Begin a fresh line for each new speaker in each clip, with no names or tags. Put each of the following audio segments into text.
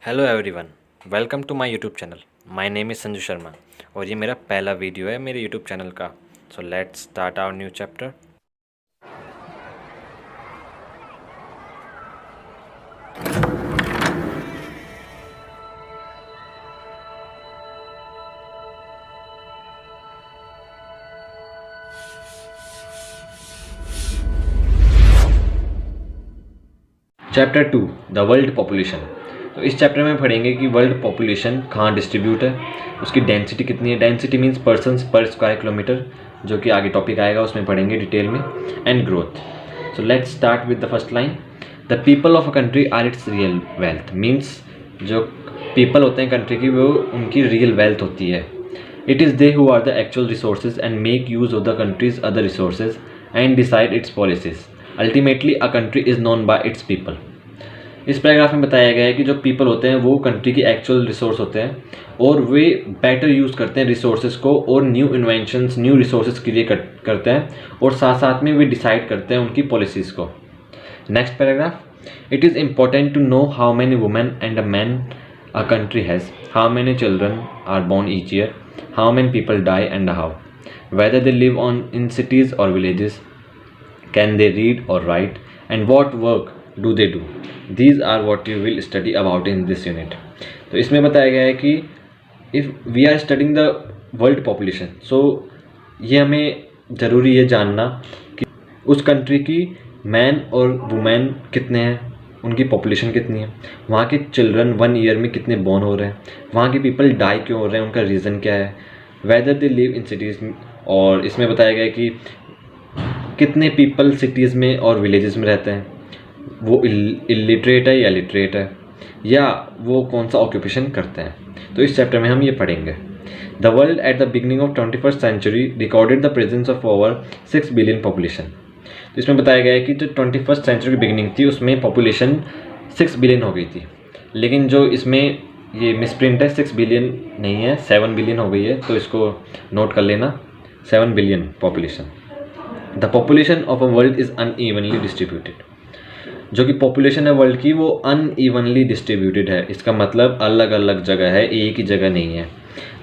Hello everyone, welcome to my YouTube channel. My name is Sanju Sharma और ये मेरा पहला वीडियो है मेरे यूट्यूब चैनल का। So let's start our new chapter. Chapter 2 the world population. तो इस चैप्टर में पढ़ेंगे कि वर्ल्ड पॉपुलेशन कहाँ डिस्ट्रीब्यूट है, उसकी डेंसिटी कितनी है। Density means persons per square kilometre, जो कि आगे टॉपिक आएगा उसमें पढ़ेंगे डिटेल में। And growth. So let's start with the first line. The people of a country are its real wealth. Means जो पीपल होते हैं कंट्री की, वो उनकी रियल वेल्थ होती है। It is they who are the actual resources and make use of the country's other resources and decide its policies. Ultimately a country is known by its people. इस paragraph में बताया गया है कि जो people होते हैं वो कंट्री की एक्चुअल रिसोर्स होते हैं और वे बेटर यूज़ करते हैं रिसोर्सेज को और new inventions, new resources create करते हैं और साथ साथ में वे डिसाइड करते हैं उनकी पॉलिसीज़ को। Next paragraph. It is important to know how many women and a man a country has, how many children are born each year, how many people die and how, whether they live on in cities or villages, can they read or write, and what work do they do. These are what you will study about in this unit. तो इसमें बताया गया है कि if we are studying the world population, so ये हमें ज़रूरी है जानना कि उस कंट्री की मैन और वुमेन कितने हैं, उनकी पॉपुलेशन कितनी है, वहाँ के चिल्ड्रन 1 ईयर में कितने बॉर्न हो रहे हैं, वहाँ के पीपल डाई क्यों हो रहे हैं, उनका रीज़न क्या है, whether they live in cities. और इसमें बताया गया है कि कितने पीपल सिटीज़ में और विलेजेस में रहते हैं, वो इलिटरेट है या लिटरेट है, या वो कौन सा ऑक्यूपेशन करते हैं। तो इस चैप्टर में हम ये पढ़ेंगे। The world at the beginning of 21st century recorded the presence of over 6 billion population. तो इसमें बताया गया है कि जो 21st सेंचुरी की बिगनिंग थी उसमें पॉपुलेशन 6 बिलियन हो गई थी, लेकिन जो इसमें ये मिसप्रिंट है, 6 बिलियन नहीं है, 7 बिलियन हो गई है, तो इसको नोट कर लेना, 7 billion population. The population of a world is unevenly distributed. जो कि पॉपुलेशन है वर्ल्ड की वो अनइवनली डिस्ट्रीब्यूटेड है, इसका मतलब अलग अलग जगह है, एक ही जगह नहीं है।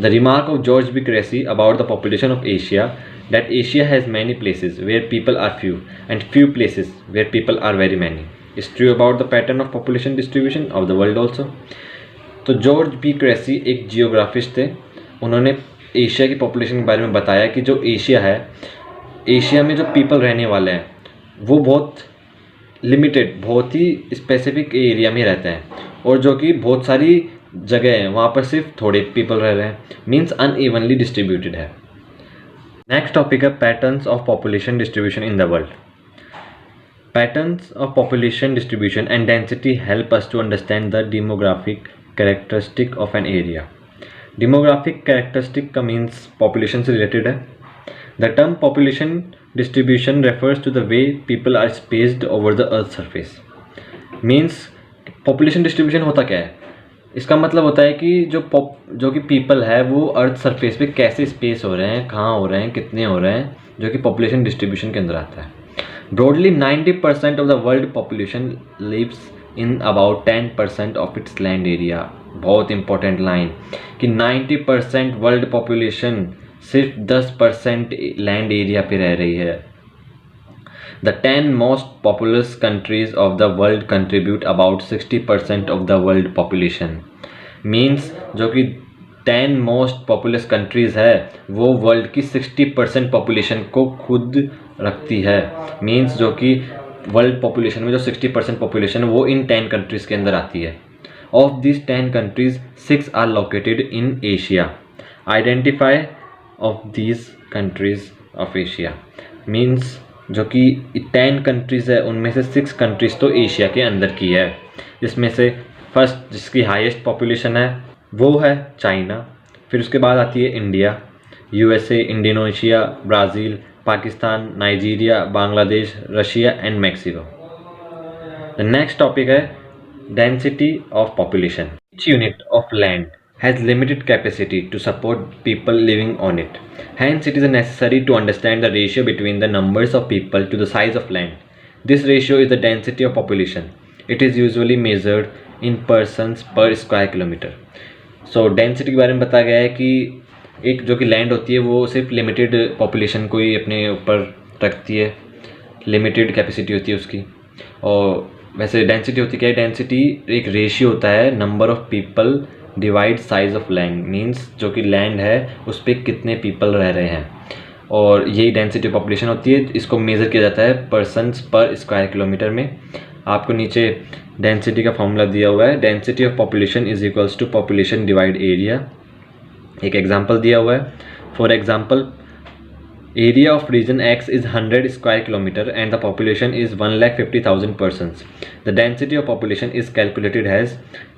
The remark of George B Cressey about the population of Asia that Asia has many places where people are few and few places where people are very many is true about the pattern of population distribution of the world also. तो George B Cressey एक geographist थे, उन्होंने Asia की population के बारे में बताया कि जो एशिया है, एशिया में जो पीपल रहने वाले हैं वो बहुत लिमिटेड, बहुत ही स्पेसिफिक एरिया में रहते हैं, और जो कि बहुत सारी जगह हैं वहाँ पर सिर्फ थोड़े पीपल रह रहे हैं, मीन्स अनइवनली डिस्ट्रीब्यूटेड है। नेक्स्ट टॉपिक है patterns of population distribution in the world. Patterns of population distribution and density help us to understand the demographic characteristic of an area. Demographic characteristic का means population से related है। The term population distribution refers to the way people are spaced over the earth surface. Means population distribution होता क्या है, इसका मतलब होता है कि जो कि people है वो अर्थ सरफेस पे कैसे स्पेस हो रहे हैं, कहाँ हो रहे हैं, कितने हो रहे हैं, जो कि पॉपुलेशन डिस्ट्रीब्यूशन के अंदर आता है। Broadly 90% of the world population lives in about 10% of its land area. बहुत इंपॉर्टेंट लाइन कि 90% वर्ल्ड पॉपुलेशन सिर्फ 10% लैंड एरिया पे रह रही है। The 10 most populous countries of the world contribute about 60% of the world population. Means जो कि 10 most populous countries है वो वर्ल्ड की 60% पॉपुलेशन को खुद रखती है। मीन्स जो कि वर्ल्ड पॉपुलेशन में जो 60% पॉपुलेशन है वो इन 10 कंट्रीज़ के अंदर आती है। Of this 10 countries 6 are located in Asia. Identify of these countries of Asia. Means जो कि 10 कंट्रीज़ है उनमें से 6 कंट्रीज़ तो एशिया के अंदर की है। इसमें से फर्स्ट जिसकी हाईएस्ट पॉपुलेशन है वो है चाइना, फिर उसके बाद आती है India, USA, Indonesia, Brazil, Pakistan, Nigeria, Bangladesh, Russia and Mexico. The next topic है density of population. Each unit of land has limited capacity to support people living on it. Hence, it is necessary to understand the ratio between the numbers of people to the size of land. This ratio is the density of population. It is usually measured in persons per square kilometre. So density के बारे में बताया गया है कि एक जो कि लैंड होती है वो सिर्फ लिमिटेड पॉपुलेशन को ही अपने ऊपर रखती है, लिमिटेड कैपेसिटी होती है उसकी। और वैसे डेंसिटी होती क्या है, डेंसिटी एक रेशियो होता है number of people divide size of land, means जो कि लैंड है उस पर कितने पीपल रह रहे हैं, और यही डेंसिटी पॉपुलेशन होती है। इसको मेज़र किया जाता है पर्सनस पर स्क्वायर किलोमीटर में। आपको नीचे डेंसिटी का फॉर्मूला दिया हुआ है, density of population is equals to population divide area. एक एग्जांपल दिया हुआ है, for example area of region X is 100 square kilometer and the population is 1,50,000 persons. The density of population is calculated as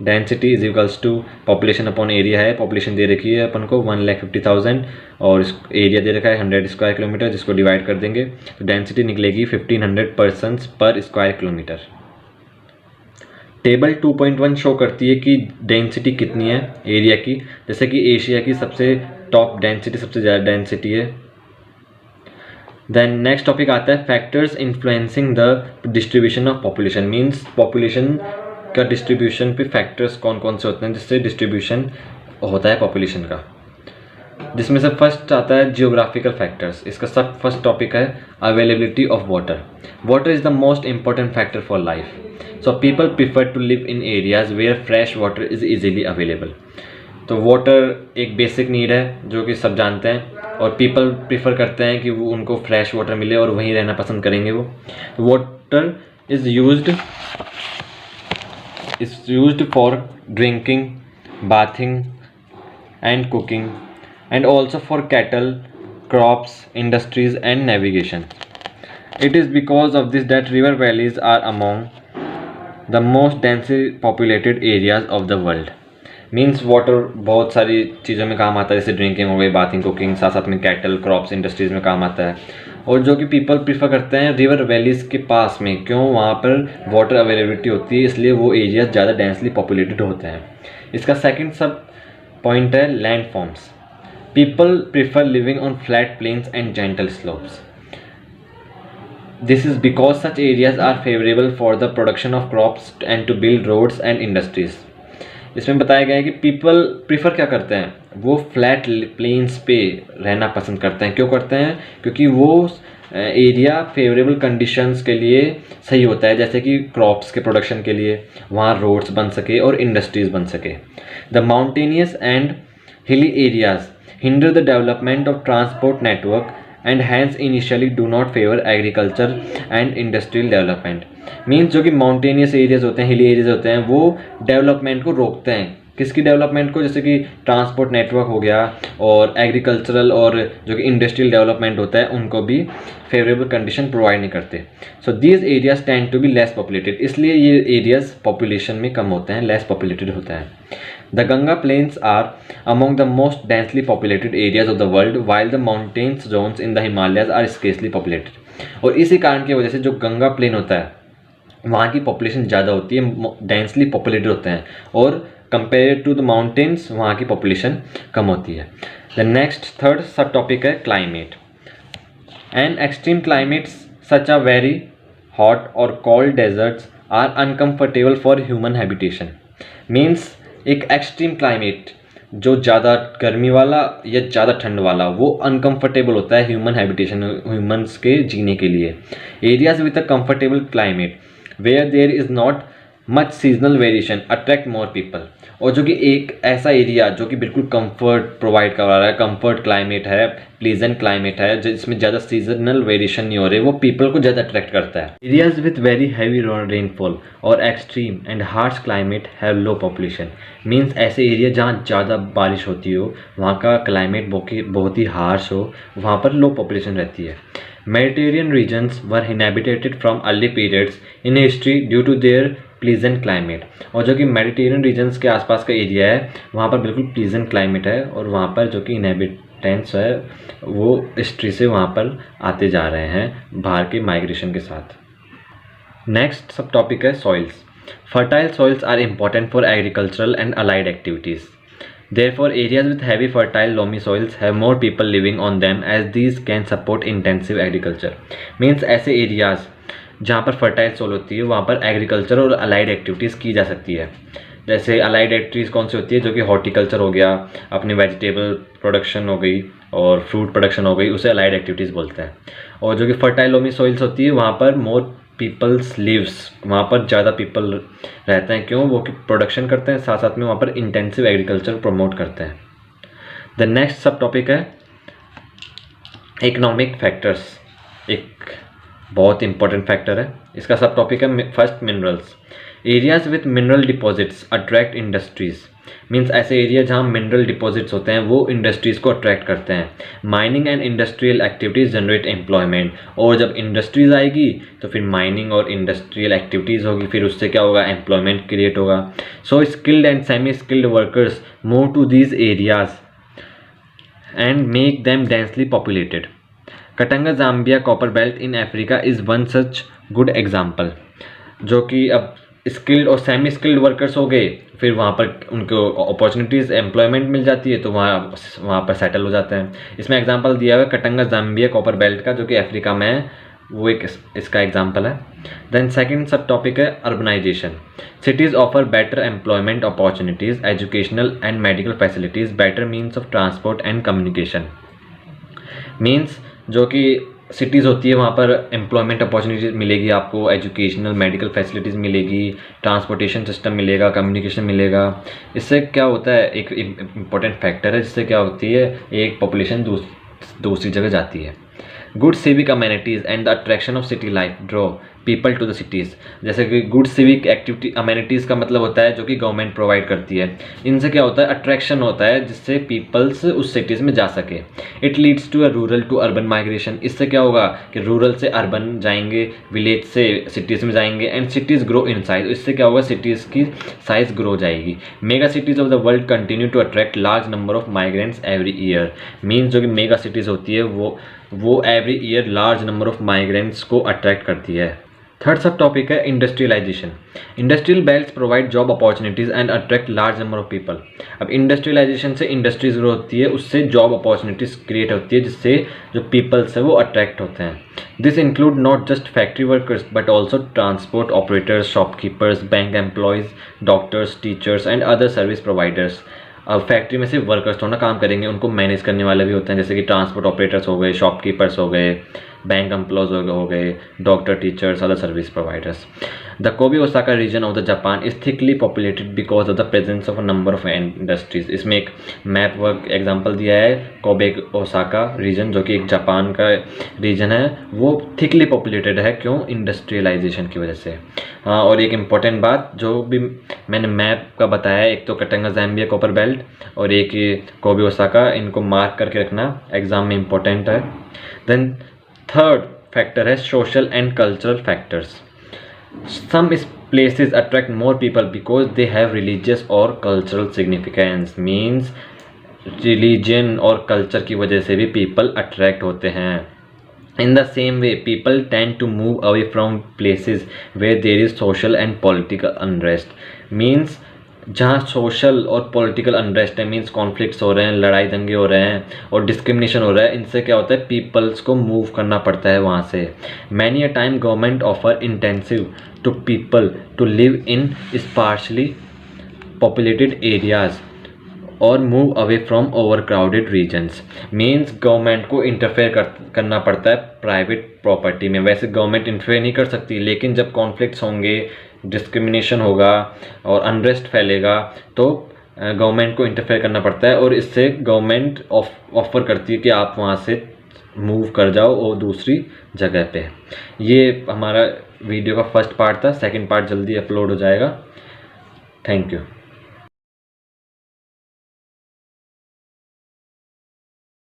density is equals to population upon area है, population दे रखी है अपन को 1,50,000 और area दे रखा है 100 स्क्वायर किलोमीटर, जिसको divide कर देंगे तो डेंसिटी निकलेगी 1500 persons per square kilometre. Table 2.1 show करती है कि डेंसिटी कितनी है एरिया की, जैसे कि एशिया की सबसे टॉप डेंसिटी, सबसे ज़्यादा डेंसिटी है। देन नेक्स्ट टॉपिक आता है factors influencing the distribution of population, means population का डिस्ट्रीब्यूशन पे फैक्टर्स कौन कौन से होते हैं जिससे डिस्ट्रीब्यूशन होता है पॉपुलेशन का, जिसमें से फर्स्ट आता है जियोग्राफिकल फैक्टर्स। इसका सब फर्स्ट टॉपिक है availability of water. Water is the most important factor for life, so people prefer to live in areas where fresh water is easily available. तो water एक basic need है जो कि सब जानते हैं, और पीपल प्रीफर करते हैं कि वो उनको फ्रेश वाटर मिले और वहीं रहना पसंद करेंगे वो। Water is used for drinking, bathing and cooking and also for cattle, crops, industries and navigation. It is because of this that river valleys are among the most densely populated areas of the world. Means water बहुत सारी चीज़ों में काम आता है, जैसे drinking हो गई, बाथिंग, कुकिंग, साथ साथ में कैटल, क्रॉप्स, इंडस्ट्रीज़ में काम आता है। और जो कि पीपल प्रीफर करते हैं रिवर वैलीज़ के पास में, क्यों, वहाँ पर वाटर अवेलेबिलिटी होती है, इसलिए वो एरियाज ज़्यादा डेंसली पॉपुलेटेड होते हैं। इसका सेकंड सब पॉइंट है land forms. People prefer living on flat plains and gentle slopes. This is because such areas are favorable for the production of crops and to build roads and industries. इसमें बताया गया है कि people prefer क्या करते हैं, वो flat planes पे रहना पसंद करते हैं। क्यों करते हैं? क्योंकि वो एरिया फेवरेबल कंडीशंस के लिए सही होता है, जैसे कि क्रॉप्स के प्रोडक्शन के लिए वहाँ रोड्स बन सके और इंडस्ट्रीज बन सके। The mountainous and hilly areas hinder the development of transport network and hence initially do not favor agriculture and industrial development. Means जो कि माउंटेनियस एरियाज होते हैं, हिली एरियाज होते हैं, वो डेवलपमेंट को रोकते हैं। किसकी डेवलपमेंट को? जैसे कि ट्रांसपोर्ट नेटवर्क हो गया और एग्रीकल्चरल और जो कि इंडस्ट्रियल डेवलपमेंट होता है उनको भी फेवरेबल कंडीशन प्रोवाइड नहीं करते। So these areas tend to be less populated, इसलिए ये एरियाज पॉपुलेशन में कम होते हैं, लेस पॉपुलेटेड होता है। The Ganga Plains are among the most densely populated areas of the world, while the mountains zones in the Himalayas are scarcely populated. और इसी कारण की वजह से जो गंगा प्लेन होता है वहाँ की पॉपुलेशन ज़्यादा होती है, डेंसली पॉपुलेटेड होते हैं, और कंपेयर टू द माउंटेन्स वहाँ की पॉपुलेशन कम होती है। द नेक्स्ट थर्ड सब टॉपिक है climate and extreme climates such a very hot और cold deserts are uncomfortable for human habitation. Means एक एक्सट्रीम क्लाइमेट जो ज़्यादा गर्मी वाला या ज़्यादा ठंड वाला, वो अनकंफर्टेबल होता है ह्यूमन हैबिटेशन, ह्यूमंस के जीने के लिए। Areas with a comfortable climate where there is not much seasonal variation attract more people. और जो कि एक ऐसा एरिया जो कि बिल्कुल कंफर्ट प्रोवाइड करवा रहा है, कंफर्ट क्लाइमेट है, प्लीजेंट क्लाइमेट है, जिसमें ज़्यादा सीजनल वेरिएशन नहीं हो रहे, वो पीपल को ज़्यादा अट्रैक्ट करता है। Areas with very heavy rainfall और extreme and harsh climate have low population. Means ऐसे एरिया जहाँ ज़्यादा बारिश होती हो, वहाँ का क्लाइमेट बहुत ही हार्श हो, वहाँ पर लो पॉपुलेशन रहती है। Mediterranean regions were inhabited from early periods in history due to their pleasant climate. और जो कि मेडिटेरियन रीजन्स के आसपास का एरिया है वहाँ पर बिल्कुल प्लीजेंट क्लाइमेट है, और वहाँ पर जो कि इनहेबिटेंट्स है वो हिस्ट्री से वहाँ पर आते जा रहे हैं बाहर के माइग्रेशन के साथ। नेक्स्ट सब टॉपिक है soils. Fertile soils are important for agricultural and allied activities. Therefore, areas with heavy fertile loamy soils have more people living on them as these can support intensive agriculture. Means ऐसे areas जहाँ पर fertile soul होती है वहाँ पर agriculture और allied activities की जा सकती है। जैसे अलाइड एक्टिविटीज़ कौन सी होती है, जो कि हॉर्टिकल्चर हो गया, अपनी वेजिटेबल प्रोडक्शन हो गई और फ्रूट प्रोडक्शन हो गई, उसे अलाइड एक्टिविटीज़ बोलते हैं। और जो कि फर्टाइल लोमी सॉइल्स होती है वहाँ पर मोर पीपल्स लिव्स, वहाँ पर ज़्यादा पीपल रहते हैं। क्यों? वो कि प्रोडक्शन करते हैं, साथ साथ में वहाँ पर इंटेंसिव एग्रीकल्चर प्रमोट करते हैं। द नेक्स्ट सब टॉपिक है इकोनॉमिक फैक्टर्स। एक बहुत इंपॉर्टेंट फैक्टर है, इसका सब टॉपिक है first minerals. Areas with mineral deposits attract industries. Means ऐसे एरिया जहाँ मिनरल डिपॉजिट्स होते हैं वो इंडस्ट्रीज़ को अट्रैक्ट करते हैं। Mining and industrial activities generate employment, और जब इंडस्ट्रीज आएगी तो फिर माइनिंग और इंडस्ट्रियल एक्टिविटीज़ होगी, फिर उससे क्या होगा, एम्प्लॉयमेंट क्रिएट होगा। So skilled and semi skilled workers move to these areas and make them densely populated. Katanga Zambia copper belt in Africa is one such good example, जो कि अब स्किल्ड और सेमी स्किल्ड वर्कर्स हो गए, फिर वहाँ पर उनको अपॉर्चुनिटीज़ एम्प्लॉयमेंट मिल जाती है तो वहाँ पर सेटल हो जाते हैं। इसमें एग्जांपल दिया हुआ है कटंगा जाम्बिया कॉपर बेल्ट का, जो कि अफ्रीका में है, वो एक इसका एग्जांपल है। देन सेकंड सब टॉपिक है urbanisation. Cities offer better employment opportunities, educational and medical facilities, better means of transport and communication. Means जो कि सिटीज़ होती है वहाँ पर एम्प्लॉयमेंट अपॉर्चुनिटीज़ मिलेगी आपको, एजुकेशनल मेडिकल फैसिलिटीज़ मिलेगी, ट्रांसपोर्टेशन सिस्टम मिलेगा, कम्युनिकेशन मिलेगा। इससे क्या होता है, एक इम्पॉर्टेंट फैक्टर है जिससे क्या होती है, एक पॉपुलेशन दूसरी जगह जाती है। Good civic amenities and the attraction of city life draw people to the cities. जैसे कि गुड सिविक एक्टिविटी अमेनिटीज़ का मतलब होता है जो कि गवर्नमेंट प्रोवाइड करती है। इनसे क्या होता है, अट्रैक्शन होता है जिससे पीपल्स उस सिटीज़ में जा सके। It leads to a rural to urban migration. इससे क्या होगा कि रूरल से अर्बन जाएंगे, विलेज से सिटीज़ में जाएंगे, and cities grow in size. इससे क्या होगा, सिटीज़ की साइज ग्रो हो जाएगी। Mega cities of the world continue to attract large number of migrants every year. Means जो कि मेगा सिटीज़ होती है वो every year large number of migrants को अट्रैक्ट करती है। थर्ड सब टॉपिक है industrialisation. Industrial belts provide job opportunities and attract large number of people. अब इंडस्ट्रियलाइजेशन से इंडस्ट्रीज ग्रो होती है, उससे जॉब अपॉर्चुनिटीज़ क्रिएट होती है जिससे जो पीपल्स है वो अट्रैक्ट होते हैं। This include not just factory workers but also transport operators, shopkeepers, bank employees, doctors, teachers and other service providers. अब फैक्ट्री में सिर्फ वर्कर्स थोड़ा काम करेंगे, उनको मैनेज करने वाले भी होते हैं, जैसे कि ट्रांसपोर्ट ऑपरेटर्स हो गए, शॉपकीपर्स हो गए, बैंक एम्प्लॉयज हो गए, doctor, teachers, other service providers. The Kobe Osaka region of the Japan is thickly populated because of the presence of a number of industries. इसमें एक मैप वर्क एग्जाम्पल दिया है, कोबे ओसाका रीजन जो कि एक Japan का reason है, वो थिकली पॉपुलेटेड है। क्यों? इंडस्ट्रियलाइजेशन की वजह से। हाँ, और एक इम्पॉर्टेंट बात जो भी मैंने मैप का बताया है, एक तो कटंगा ज़ाम्बिया कॉपर बेल्ट और एक कोबे ओसाका, इनको मार्क करके रखना, एग्जाम में इम्पोर्टेंट है। देन थर्ड फैक्टर है social and cultural factors. Some places attract more people because they have religious or cultural significance. Means religion और culture की वजह से भी people attract होते हैं। In the same way, people tend to move away from places where there is social and political unrest. Means जहाँ social और political unrest है, मीन्स कॉन्फ्लिक्ट्स हो रहे हैं, लड़ाई दंगे हो रहे हैं और डिस्क्रिमिनेशन हो रहा है, इनसे क्या होता है, पीपल्स को मूव करना पड़ता है वहाँ से। Many a time government offer intensive to people to live in sparsely populated areas और move away from overcrowded regions. Means government को इंटरफेयर करना पड़ता है प्राइवेट प्रॉपर्टी में। वैसे गवर्नमेंट इंटरफेयर नहीं कर सकती, लेकिन जब कॉन्फ्लिक्ट्स होंगे, डिस्क्रिमिनेशन होगा और अनरेस्ट फैलेगा तो गवर्नमेंट को इंटरफेयर करना पड़ता है, और इससे गवर्नमेंट ऑफर करती है कि आप वहाँ से मूव कर जाओ और दूसरी जगह पे। ये हमारा वीडियो का फर्स्ट पार्ट था, सेकंड पार्ट जल्दी अपलोड हो जाएगा। Thank you.